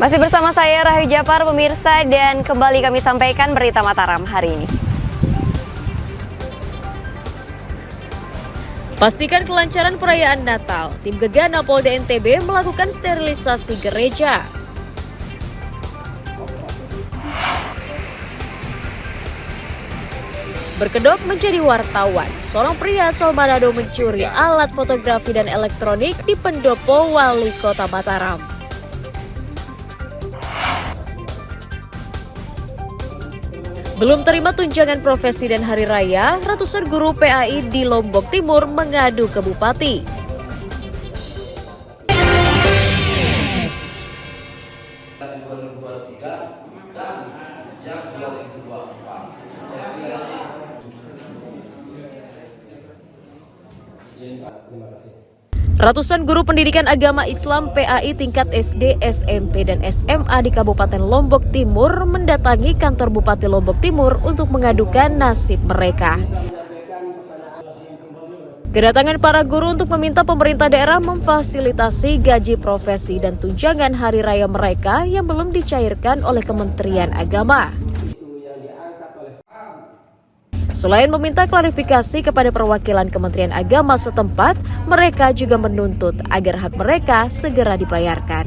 Masih bersama saya Rahayu Japar, pemirsa, dan kembali kami sampaikan berita Mataram hari ini. Pastikan kelancaran perayaan Natal. Tim Gegana Polda NTB melakukan sterilisasi gereja. Berkedok menjadi wartawan, seorang pria asal Manado mencuri alat fotografi dan elektronik di pendopo Wali Kota Mataram. Belum terima tunjangan profesi dan hari raya, ratusan guru PAI di Lombok Timur mengadu ke Bupati. Ratusan guru pendidikan agama Islam PAI tingkat SD, SMP, dan SMA di Kabupaten Lombok Timur mendatangi kantor Bupati Lombok Timur untuk mengadukan nasib mereka. Kedatangan para guru untuk meminta pemerintah daerah memfasilitasi gaji profesi dan tunjangan hari raya mereka yang belum dicairkan oleh Kementerian Agama. Selain meminta klarifikasi kepada perwakilan Kementerian Agama setempat, mereka juga menuntut agar hak mereka segera dibayarkan.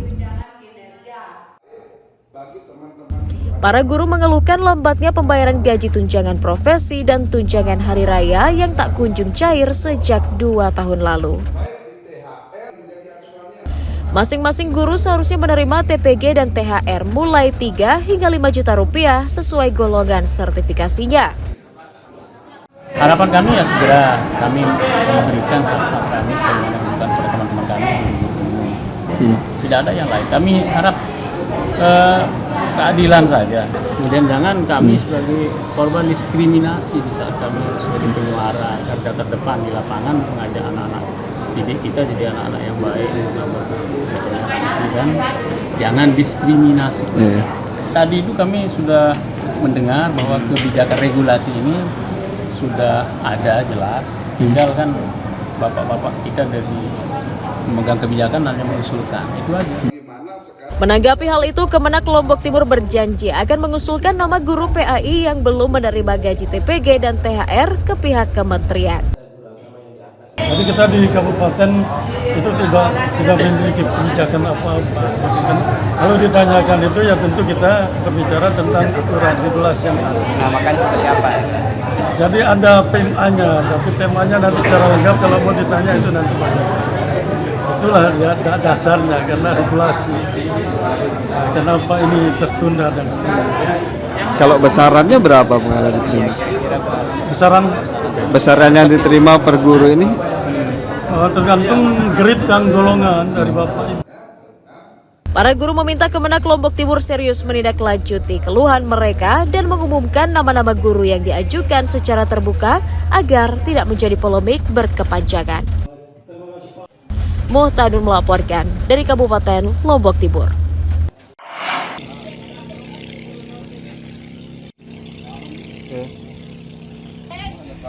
Para guru mengeluhkan lambatnya pembayaran gaji tunjangan profesi dan tunjangan hari raya yang tak kunjung cair sejak 2 tahun lalu. Masing-masing guru seharusnya menerima TPG dan THR mulai 3 hingga 5 juta rupiah sesuai golongan sertifikasinya. Harapan kami ya segera kami memberikan hak kami sebagaimana kepada teman-teman kami. Tidak ada yang lain. Kami harap keadilan saja. Kemudian jangan kami sebagai korban diskriminasi di saat kami sebagai penyuara garda terdepan di lapangan mengajak anak-anak didik kita jadi anak-anak yang baik dan jangan diskriminasi. Tadi itu kami sudah mendengar bahwa kebijakan regulasi ini sudah ada jelas, tinggal kan bapak-bapak kita dari memegang kebijakan hanya mengusulkan, itu aja. Menanggapi hal itu, Kemenak Lombok Timur berjanji akan mengusulkan nama guru PAI yang belum menerima gaji TPG dan THR ke pihak kementerian. Jadi kita di kabupaten itu tidak memiliki kebijakan apa-apa. Kalau ditanyakan itu ya tentu kita berbicara tentang aturan regulasi yang ada. Namakan seperti apa? Jadi ada PMA-nya, tapi PMA-nya nanti secara lengkap kalau mau ditanya itu nanti banyak. Itulah ya dasarnya karena regulasi. Nah, kenapa ini tertunda dan seterusnya. Kalau besarannya berapa pengaruh diterima? Besaran yang diterima per guru ini? Tergantung grade dan golongan dari Bapak Ibu. Para guru meminta Kemenak Lombok Timur serius menindaklanjuti keluhan mereka dan mengumumkan nama-nama guru yang diajukan secara terbuka agar tidak menjadi polemik berkepanjangan. Muhtadun melaporkan dari Kabupaten Lombok Timur.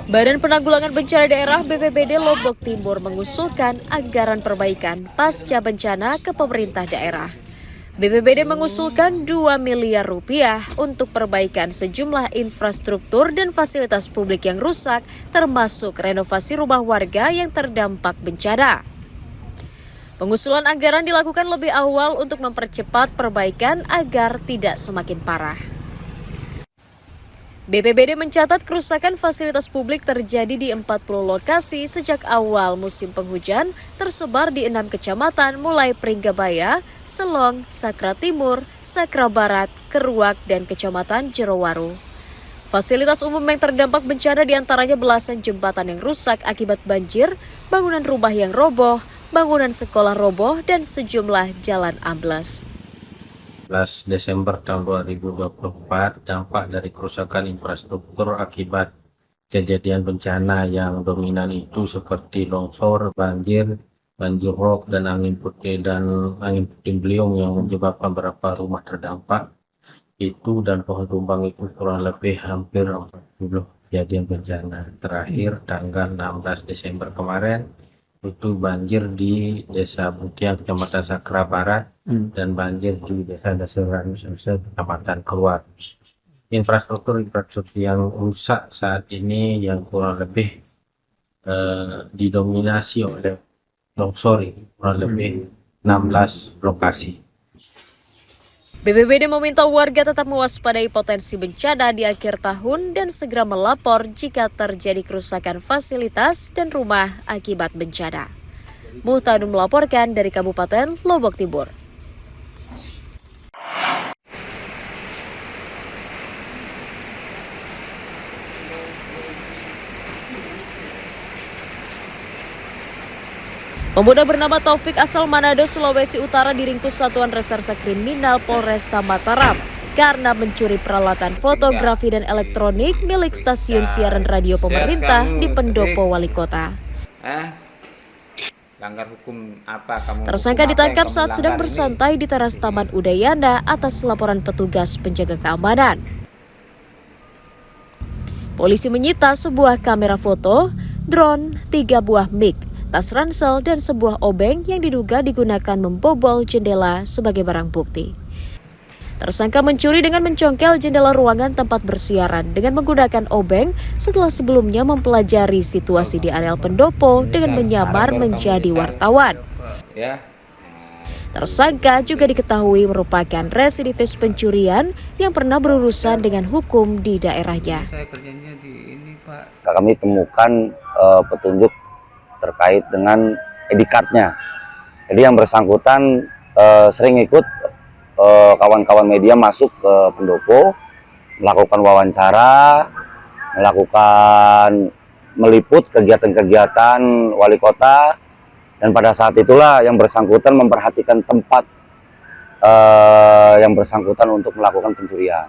Badan Penanggulangan Bencana Daerah BPBD Lombok Timur mengusulkan anggaran perbaikan pasca bencana ke pemerintah daerah. BPBD mengusulkan 2 miliar rupiah untuk perbaikan sejumlah infrastruktur dan fasilitas publik yang rusak, termasuk renovasi rumah warga yang terdampak bencana. Pengusulan anggaran dilakukan lebih awal untuk mempercepat perbaikan agar tidak semakin parah. BPBD mencatat kerusakan fasilitas publik terjadi di 40 lokasi sejak awal musim penghujan, tersebar di 6 kecamatan mulai Pringgabaya, Selong, Sakra Timur, Sakra Barat, Keruak, dan Kecamatan Jerowaru. Fasilitas umum yang terdampak bencana diantaranya belasan jembatan yang rusak akibat banjir, bangunan rumah yang roboh, bangunan sekolah roboh, dan sejumlah jalan ambles. 11 Desember tahun 2024 dampak dari kerusakan infrastruktur akibat kejadian bencana yang dominan itu seperti longsor, banjir rob dan angin puting beliung yang menyebabkan beberapa rumah terdampak itu dan pohon tumbang itu kurang lebih hampir 40 kejadian bencana. Terakhir tanggal 16 Desember kemarin itu banjir di Desa Butiang, Kecamatan Sakra Barat, dan banjir di Desa Dasuran, Kecamatan Keluar. Infrastruktur yang rusak saat ini yang kurang lebih didominasi oleh longsor, kurang lebih 16 lokasi. BPBD meminta warga tetap mewaspadai potensi bencana di akhir tahun dan segera melapor jika terjadi kerusakan fasilitas dan rumah akibat bencana. Muhtadun melaporkan dari Kabupaten Lombok Timur. Pemuda bernama Taufik asal Manado, Sulawesi Utara diringkus Satuan Reserse Kriminal Polresta Mataram karena mencuri peralatan fotografi dan elektronik milik stasiun siaran radio pemerintah di Pendopo, Wali Kota. Langgar hukum apa kamu? Tersangka ditangkap saat sedang bersantai di teras Taman Udayana atas laporan petugas penjaga keamanan. Polisi menyita sebuah kamera foto, drone, 3 buah mic, tas ransel, dan sebuah obeng yang diduga digunakan membobol jendela sebagai barang bukti. Tersangka mencuri dengan mencongkel jendela ruangan tempat bersiaran dengan menggunakan obeng setelah sebelumnya mempelajari situasi di areal pendopo dengan menyamar menjadi wartawan. Tersangka juga diketahui merupakan residivis pencurian yang pernah berurusan dengan hukum di daerahnya. Kami temukan petunjuk terkait dengan ID card-nya. Jadi yang bersangkutan sering ikut kawan-kawan media masuk ke pendopo, melakukan wawancara, meliput kegiatan-kegiatan wali kota, dan pada saat itulah yang bersangkutan memperhatikan tempat yang bersangkutan untuk melakukan pencurian.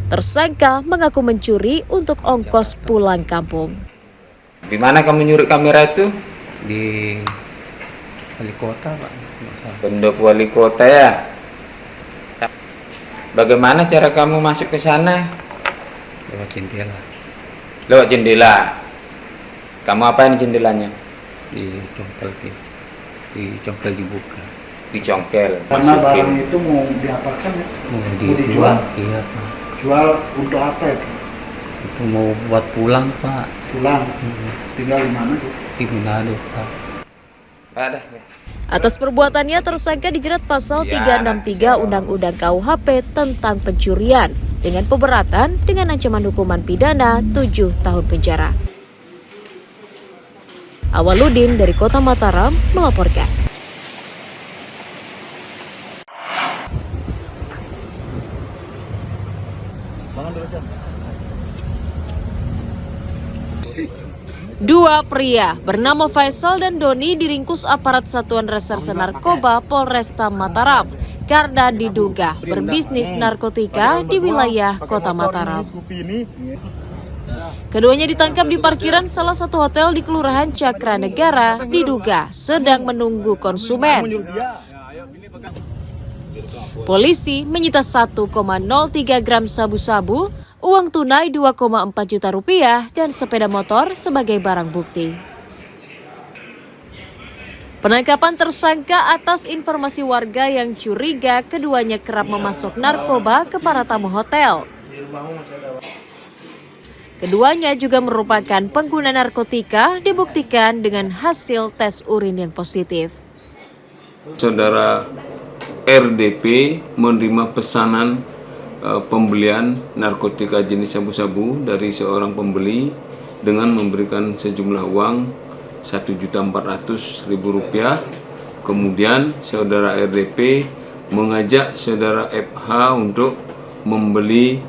Tersangka mengaku mencuri untuk ongkos pulang kampung. Di mana kamu nyuri kamera itu? Di Wali Kota, Pak. Pendopo Wali Kota ya. Bagaimana cara kamu masuk ke sana? Lewat jendela. Lewat jendela. Kamu apain jendelanya? Dicongkel dibuka. Dicongkel. Karena barang itu mau diapakan ya? Mau dijual. Iya, Pak. Jual untuk apa itu? Itu mau buat pulang, Pak. Pulang. Tinggal di mana tuh? Di Manado, Pak. Ada. Atas perbuatannya tersangka dijerat pasal 363 Undang-Undang KUHP tentang pencurian dengan pemberatan dengan ancaman hukuman pidana 7 tahun penjara. Awaludin dari Kota Mataram melaporkan. Dua pria bernama Faisal dan Doni diringkus aparat Satuan Reserse Narkoba Polresta Mataram karena diduga berbisnis narkotika di wilayah Kota Mataram. Keduanya ditangkap di parkiran salah satu hotel di Kelurahan Cakra Negara, diduga sedang menunggu konsumen. Polisi menyita 1,03 gram sabu-sabu, uang tunai 2,4 juta rupiah, dan sepeda motor sebagai barang bukti. Penangkapan tersangka atas informasi warga yang curiga keduanya kerap memasok narkoba ke para tamu hotel. Keduanya juga merupakan pengguna narkotika dibuktikan dengan hasil tes urin yang positif. Saudara RDP menerima pesanan pembelian narkotika jenis sabu-sabu dari seorang pembeli dengan memberikan sejumlah uang Rp1.400.000. Kemudian saudara RDP mengajak saudara FH untuk membeli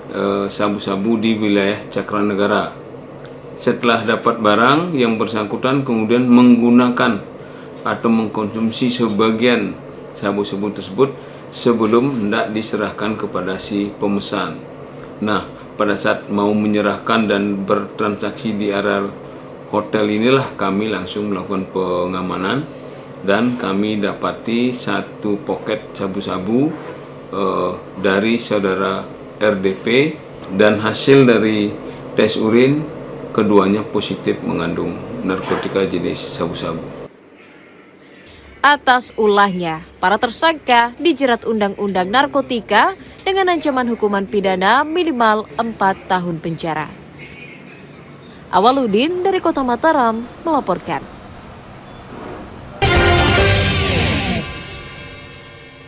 sabu-sabu di wilayah Cakra Negara. Setelah dapat barang, yang bersangkutan kemudian menggunakan atau mengkonsumsi sebagian sabu-sabu tersebut sebelum hendak diserahkan kepada si pemesan. Nah, pada saat mau menyerahkan dan bertransaksi di area hotel inilah kami langsung melakukan pengamanan dan kami dapati satu poket sabu-sabu dari saudara RDP, dan hasil dari tes urin keduanya positif mengandung narkotika jenis sabu-sabu. Atas ulahnya, para tersangka dijerat Undang-Undang Narkotika dengan ancaman hukuman pidana minimal 4 tahun penjara. Awaludin dari Kota Mataram melaporkan.